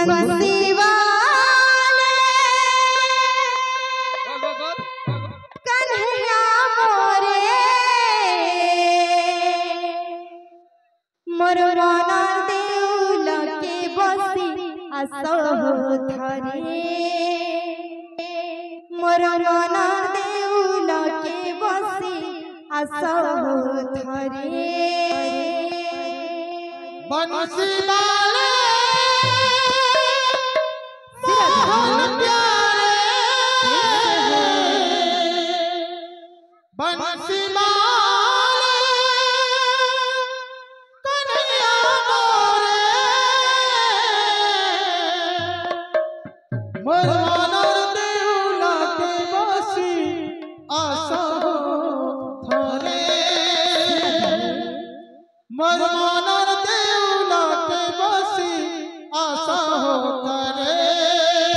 बंसी वाले कन्हैया मोरे मोर राना देउल के बसी असो धरे मोर राना देउल के बसी असो धरे बंसी वाले बंसी वाले कन्हैया मोरे मोर राना देउल के बसी असो धरे मोर राना देउल के बसी असो धरे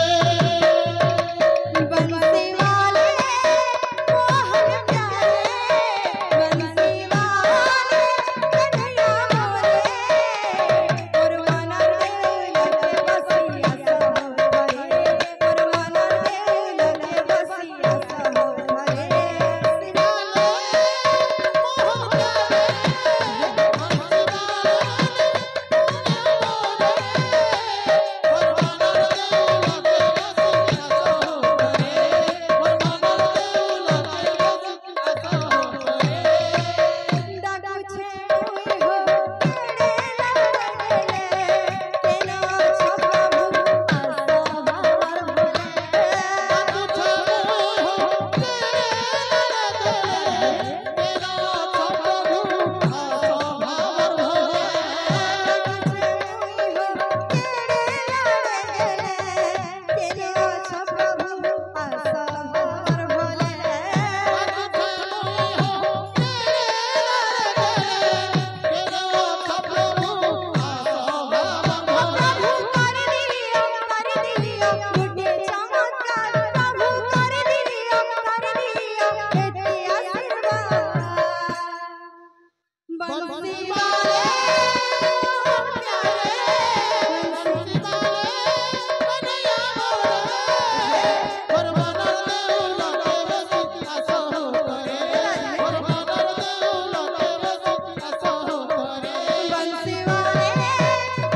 बंसी वाले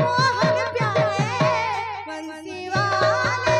मोहन प्यारे बंसी वाले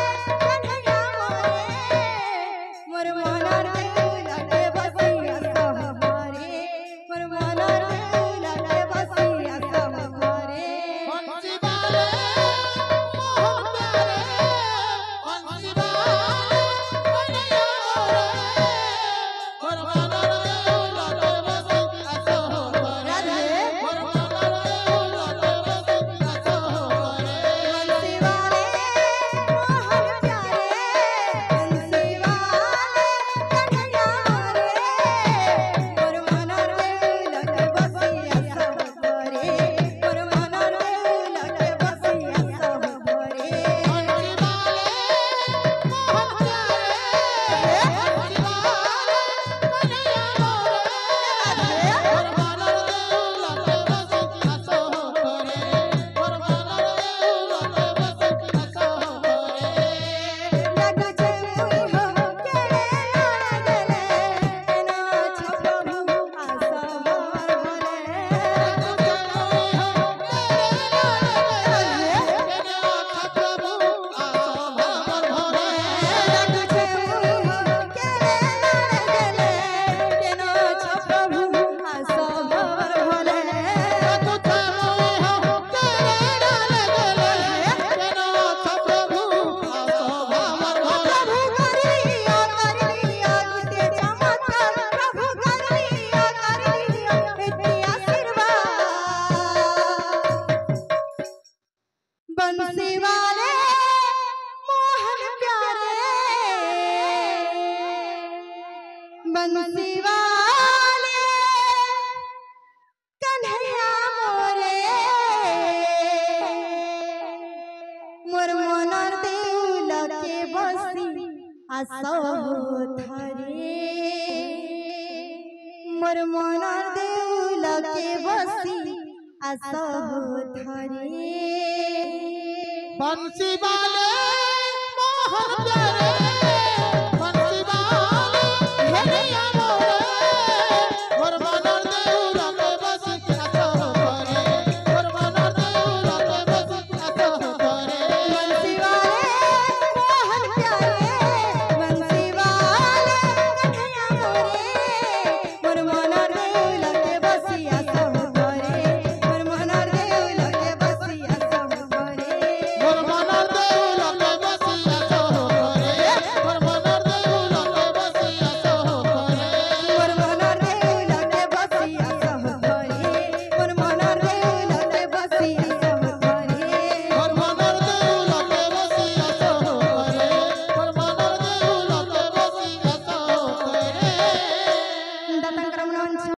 कन्हैया मोरे मोर मनर देउल के बसी असो धरे मोर मनर देउल के बसी असो धरे। बंसी वाले मोहन प्यारे